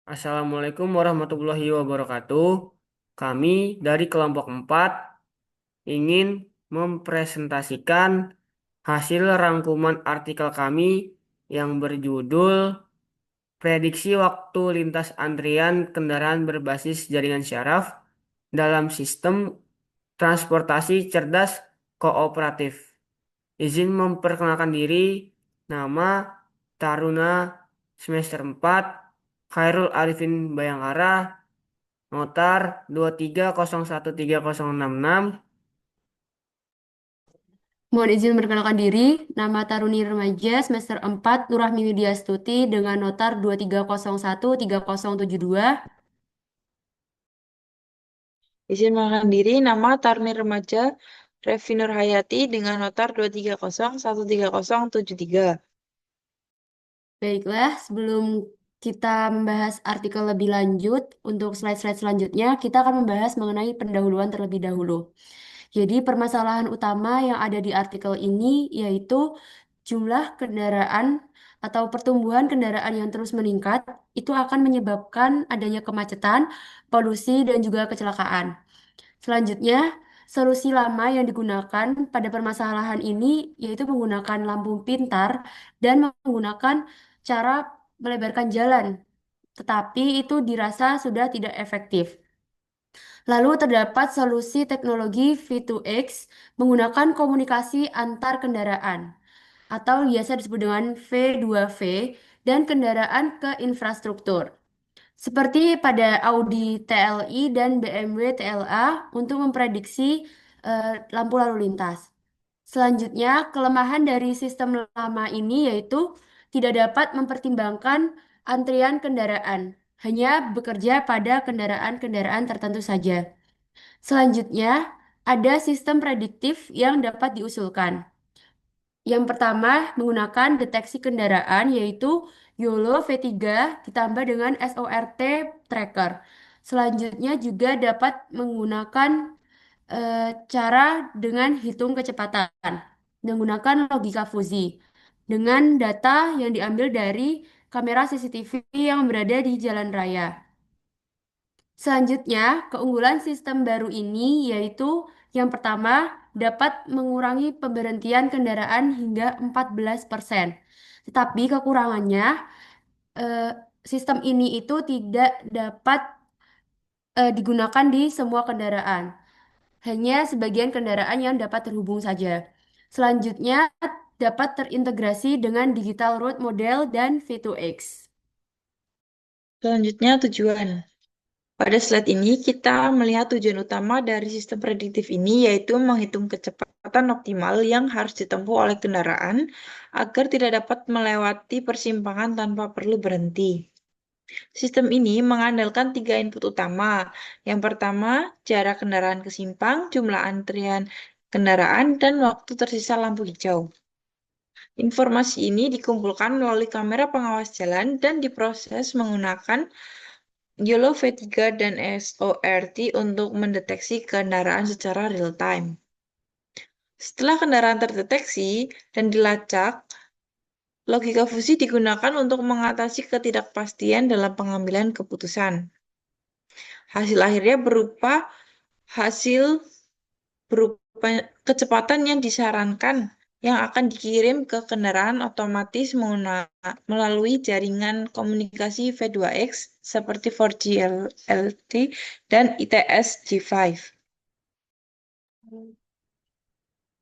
Assalamualaikum warahmatullahi wabarakatuh. Kami dari kelompok 4 ingin mempresentasikan hasil rangkuman artikel kami yang berjudul Prediksi Waktu Lintas Antrian Kendaraan Berbasis Jaringan Syaraf dalam Sistem Transportasi Cerdas Kooperatif. Izin memperkenalkan diri, nama Taruna semester 4, Khairul Arifin Bayangkara, Notar 230130666. Mohon izin memperkenalkan diri, nama Taruni Remaja semester 4 Nurahmi Widya Stuti dengan notar 23013072. Izin mengundurkan diri, nama Tarni Remaja Revi Nurhayati dengan notar 230130073. Baiklah, sebelum kita membahas artikel lebih lanjut, untuk slide-slide selanjutnya kita akan membahas mengenai pendahuluan terlebih dahulu. Jadi permasalahan utama yang ada di artikel ini yaitu jumlah kendaraan atau pertumbuhan kendaraan yang terus meningkat itu akan menyebabkan adanya kemacetan, polusi, dan juga kecelakaan. Selanjutnya, solusi lama yang digunakan pada permasalahan ini yaitu menggunakan lampu pintar dan menggunakan cara melebarkan jalan, tetapi itu dirasa sudah tidak efektif. Lalu terdapat solusi teknologi V2X menggunakan komunikasi antar kendaraan atau biasa disebut dengan V2V dan kendaraan ke infrastruktur. Seperti pada Audi TLI dan BMW TLA untuk memprediksi lampu lalu lintas. Selanjutnya, kelemahan dari sistem lama ini yaitu tidak dapat mempertimbangkan antrian kendaraan, hanya bekerja pada kendaraan-kendaraan tertentu saja. Selanjutnya, ada sistem prediktif yang dapat diusulkan. Yang pertama, menggunakan deteksi kendaraan yaitu YOLO V3 ditambah dengan SORT tracker. Selanjutnya juga dapat menggunakan cara dengan hitung kecepatan, menggunakan logika fuzzy dengan data yang diambil dari kamera CCTV yang berada di jalan raya. Selanjutnya, keunggulan sistem baru ini yaitu yang pertama dapat mengurangi pemberhentian kendaraan hingga 14%. Tetapi kekurangannya, eh, sistem ini itu tidak dapat digunakan di semua kendaraan. Hanya sebagian kendaraan yang dapat terhubung saja. Selanjutnya, dapat terintegrasi dengan digital road model dan V2X. Selanjutnya, tujuan. Pada slide ini, kita melihat tujuan utama dari sistem prediktif ini, yaitu menghitung kecepatan optimal yang harus ditempuh oleh kendaraan agar tidak dapat melewati persimpangan tanpa perlu berhenti. Sistem ini mengandalkan tiga input utama. Yang pertama, jarak kendaraan ke simpang, jumlah antrian kendaraan, dan waktu tersisa lampu hijau. Informasi ini dikumpulkan melalui kamera pengawas jalan dan diproses menggunakan YOLO V3 dan SORT untuk mendeteksi kendaraan secara real time. Setelah kendaraan terdeteksi dan dilacak, logika fusi digunakan untuk mengatasi ketidakpastian dalam pengambilan keputusan. Hasil akhirnya hasil berupa kecepatan yang disarankan yang akan dikirim ke kendaraan otomatis melalui jaringan komunikasi V2X seperti 4G LTE dan ITS G5.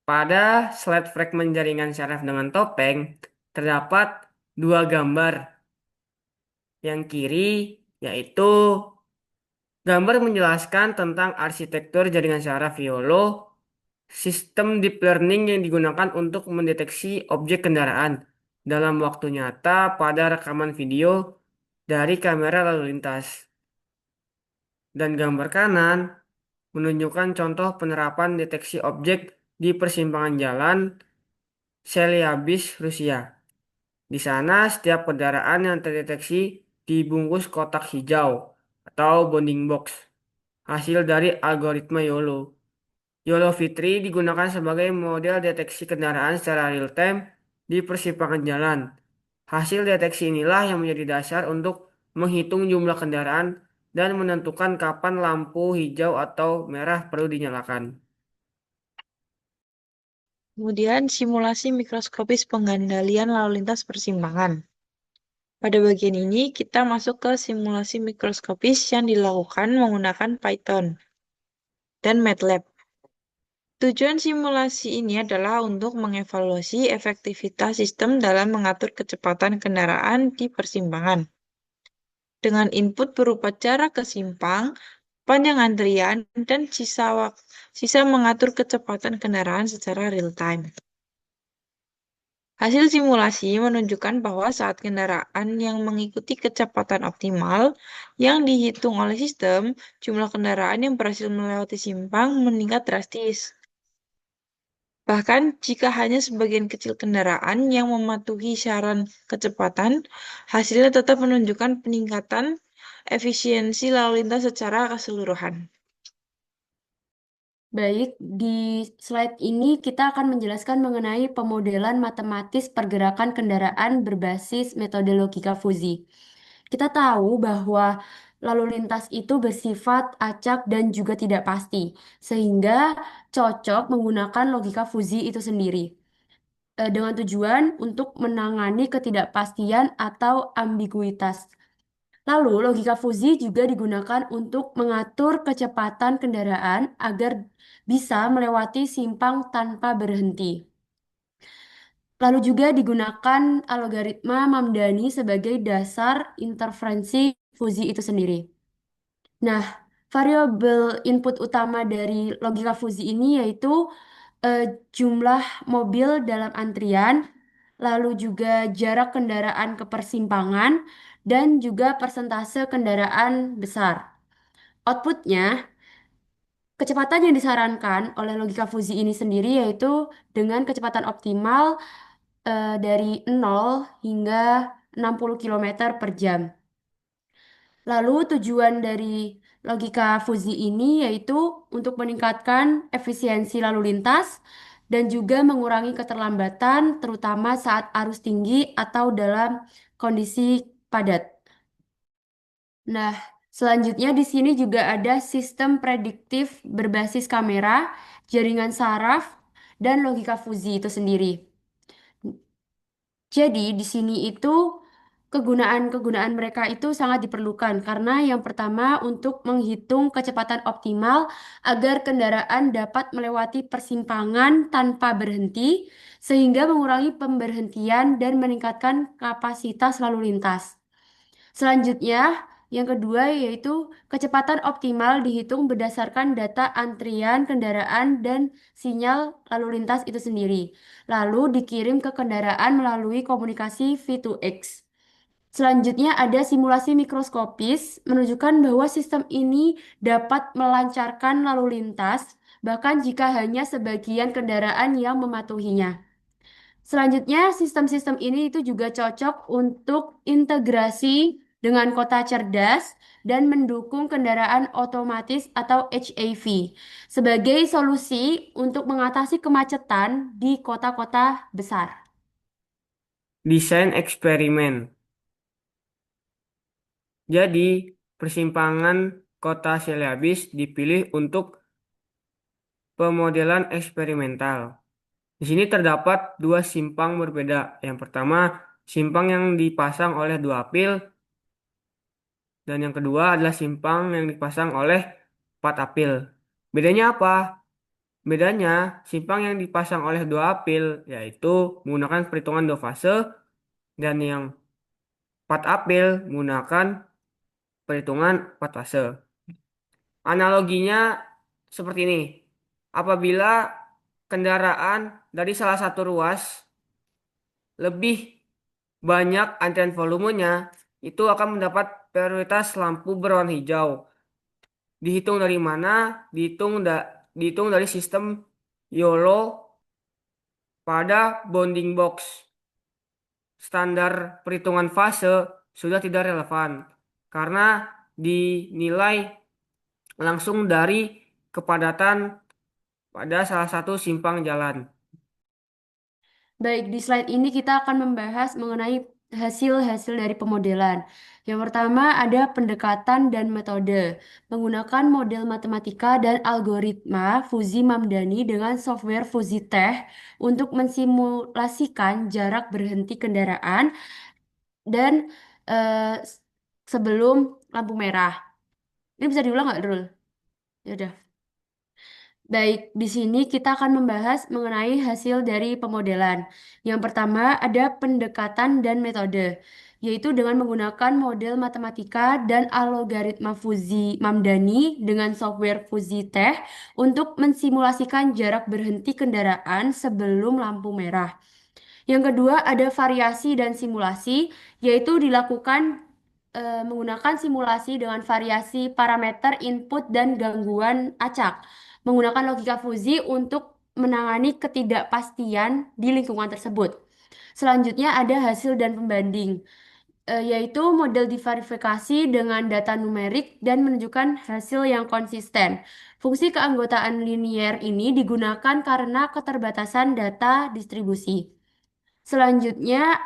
Pada slide fragmen jaringan syaraf dengan topeng, terdapat dua gambar. Yang kiri yaitu gambar menjelaskan tentang arsitektur jaringan syaraf YOLO, sistem deep learning yang digunakan untuk mendeteksi objek kendaraan dalam waktu nyata pada rekaman video dari kamera lalu lintas. Dan gambar kanan menunjukkan contoh penerapan deteksi objek di persimpangan jalan Chelyabinsk, Rusia. Di sana, setiap kendaraan yang terdeteksi dibungkus kotak hijau atau bounding box, hasil dari algoritma YOLO. YOLO Fitri digunakan sebagai model deteksi kendaraan secara real-time di persimpangan jalan. Hasil deteksi inilah yang menjadi dasar untuk menghitung jumlah kendaraan, dan menentukan kapan lampu hijau atau merah perlu dinyalakan. Kemudian simulasi mikroskopis pengendalian lalu lintas persimpangan. Pada bagian ini, kita masuk ke simulasi mikroskopis yang dilakukan menggunakan Python dan MATLAB. Tujuan simulasi ini adalah untuk mengevaluasi efektivitas sistem dalam mengatur kecepatan kendaraan di persimpangan. Dengan input berupa jarak ke simpang, panjang antrian, dan sisa mengatur kecepatan kendaraan secara real-time. Hasil simulasi menunjukkan bahwa saat kendaraan yang mengikuti kecepatan optimal yang dihitung oleh sistem, jumlah kendaraan yang berhasil melewati simpang meningkat drastis. Bahkan jika hanya sebagian kecil kendaraan yang mematuhi syarat kecepatan, hasilnya tetap menunjukkan peningkatan efisiensi lalu lintas secara keseluruhan. Baik, di slide ini kita akan menjelaskan mengenai pemodelan matematis pergerakan kendaraan berbasis metode logika fuzi. Kita tahu bahwa lalu lintas itu bersifat acak dan juga tidak pasti, sehingga cocok menggunakan logika fuzi itu sendiri. Dengan tujuan untuk menangani ketidakpastian atau ambiguitas. Lalu, logika fuzi juga digunakan untuk mengatur kecepatan kendaraan agar bisa melewati simpang tanpa berhenti. Lalu juga digunakan algoritma Mamdani sebagai dasar interferensi fuzi itu sendiri. Nah, variabel input utama dari logika fuzi ini yaitu eh, jumlah mobil dalam antrian, lalu juga jarak kendaraan ke persimpangan, dan juga persentase kendaraan besar. Outputnya, kecepatan yang disarankan oleh logika fuzi ini sendiri yaitu dengan kecepatan optimal dari 0 hingga 60 kilometer per jam. Lalu tujuan dari logika fuzi ini yaitu untuk meningkatkan efisiensi lalu lintas dan juga mengurangi keterlambatan terutama saat arus tinggi atau dalam kondisi padat. Nah, selanjutnya di sini juga ada sistem prediktif berbasis kamera, jaringan saraf, dan logika fuzi itu sendiri. Jadi di sini itu kegunaan-kegunaan mereka itu sangat diperlukan karena yang pertama untuk menghitung kecepatan optimal agar kendaraan dapat melewati persimpangan tanpa berhenti sehingga mengurangi pemberhentian dan meningkatkan kapasitas lalu lintas. Selanjutnya, yang kedua yaitu kecepatan optimal dihitung berdasarkan data antrian kendaraan dan sinyal lalu lintas itu sendiri. Lalu dikirim ke kendaraan melalui komunikasi V2X. Selanjutnya ada simulasi mikroskopis menunjukkan bahwa sistem ini dapat melancarkan lalu lintas bahkan jika hanya sebagian kendaraan yang mematuhinya. Selanjutnya, sistem-sistem ini itu juga cocok untuk integrasi dengan kota cerdas dan mendukung kendaraan otomatis atau HAV sebagai solusi untuk mengatasi kemacetan di kota-kota besar. Desain eksperimen. Jadi, persimpangan kota Chelyabinsk dipilih untuk pemodelan eksperimental. Di sini terdapat dua simpang berbeda. Yang pertama, simpang yang dipasang oleh dua apil, dan yang kedua adalah simpang yang dipasang oleh empat apil. Bedanya apa? Bedanya, simpang yang dipasang oleh dua apil yaitu menggunakan perhitungan dua fase, dan yang empat apil menggunakan perhitungan empat fase. Analoginya seperti ini. Apabila kendaraan dari salah satu ruas lebih banyak antrian volumenya, itu akan mendapat prioritas lampu berwarna hijau. Dihitung dari mana? Dihitung dari sistem YOLO pada bounding box. Standar perhitungan fase sudah tidak relevan karena dinilai langsung dari kepadatan pada salah satu simpang jalan. Baik, di slide ini kita akan membahas mengenai hasil-hasil dari pemodelan. Yang pertama ada pendekatan dan metode. Menggunakan model matematika dan algoritma Fuzi Mamdani dengan software Fuzitech untuk mensimulasikan jarak berhenti kendaraan dan eh, sebelum lampu merah. Ini bisa diulang nggak, Drul? Ya udah. Baik, di sini kita akan membahas mengenai hasil dari pemodelan. Yang pertama ada pendekatan dan metode, yaitu dengan menggunakan model matematika dan algoritma Fuzi Mamdani dengan software Fuzitech untuk mensimulasikan jarak berhenti kendaraan sebelum lampu merah. Yang kedua ada variasi dan simulasi, yaitu dilakukan menggunakan simulasi dengan variasi parameter input dan gangguan acak. Menggunakan logika fuzzy untuk menangani ketidakpastian di lingkungan tersebut. Selanjutnya ada hasil dan pembanding, yaitu model diverifikasi dengan data numerik dan menunjukkan hasil yang konsisten. Fungsi keanggotaan linier ini digunakan karena keterbatasan data distribusi. Selanjutnya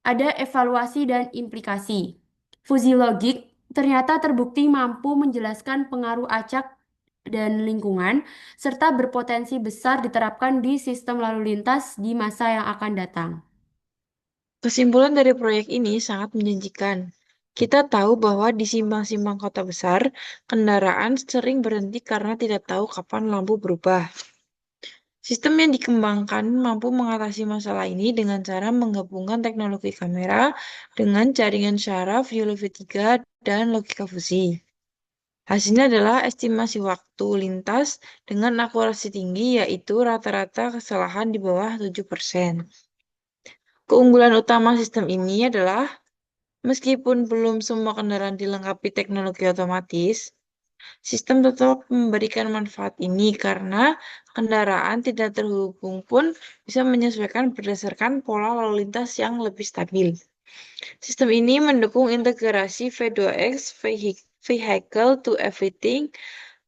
ada evaluasi dan implikasi. Fuzi logik ternyata terbukti mampu menjelaskan pengaruh acak dan lingkungan, serta berpotensi besar diterapkan di sistem lalu lintas di masa yang akan datang. Kesimpulan dari proyek ini sangat menjanjikan. Kita tahu bahwa di simpang-simpang kota besar, kendaraan sering berhenti karena tidak tahu kapan lampu berubah. Sistem yang dikembangkan mampu mengatasi masalah ini dengan cara menggabungkan teknologi kamera dengan jaringan syaraf ULV-3 dan logika fusi. Hasilnya adalah estimasi waktu lintas dengan akurasi tinggi, yaitu rata-rata kesalahan di bawah 7%. Keunggulan utama sistem ini adalah meskipun belum semua kendaraan dilengkapi teknologi otomatis, sistem tetap memberikan manfaat ini karena kendaraan tidak terhubung pun bisa menyesuaikan berdasarkan pola lalu lintas yang lebih stabil. Sistem ini mendukung integrasi V2X, Vehicle to Everything,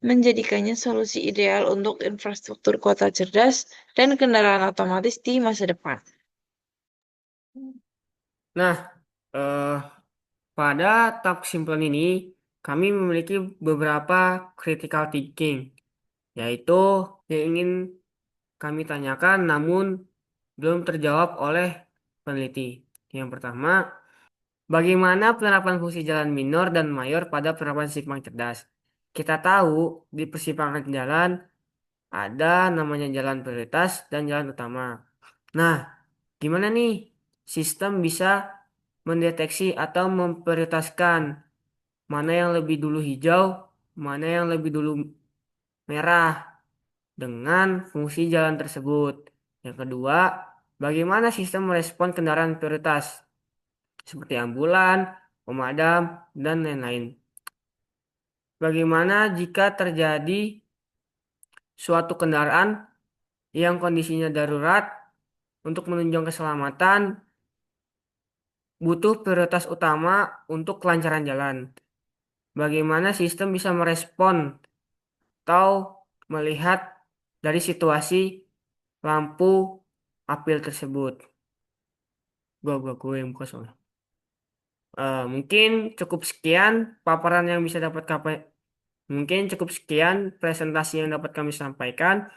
menjadikannya solusi ideal untuk infrastruktur kota cerdas dan kendaraan otomatis di masa depan. Nah, eh, pada tahap kesimpulan ini, kami memiliki beberapa critical thinking, yaitu yang ingin kami tanyakan namun belum terjawab oleh peneliti. Yang pertama, bagaimana penerapan fungsi jalan minor dan mayor pada penerapan simpang cerdas? Kita tahu di persimpangan jalan ada namanya jalan prioritas dan jalan utama. Nah, gimana nih sistem bisa mendeteksi atau memprioritaskan mana yang lebih dulu hijau, mana yang lebih dulu merah dengan fungsi jalan tersebut. Yang kedua, bagaimana sistem merespon kendaraan prioritas seperti ambulan, pemadam, dan lain-lain. Bagaimana jika terjadi suatu kendaraan yang kondisinya darurat untuk menunjang keselamatan, butuh prioritas utama untuk kelancaran jalan. Bagaimana sistem bisa merespon atau melihat dari situasi lampu apel tersebut. Gue yang buka soalnya. Mungkin cukup sekian paparan yang bisa dapat mungkin cukup sekian presentasi yang dapat kami sampaikan.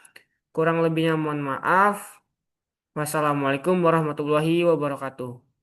Kurang lebihnya mohon maaf. Wassalamualaikum warahmatullahi wabarakatuh.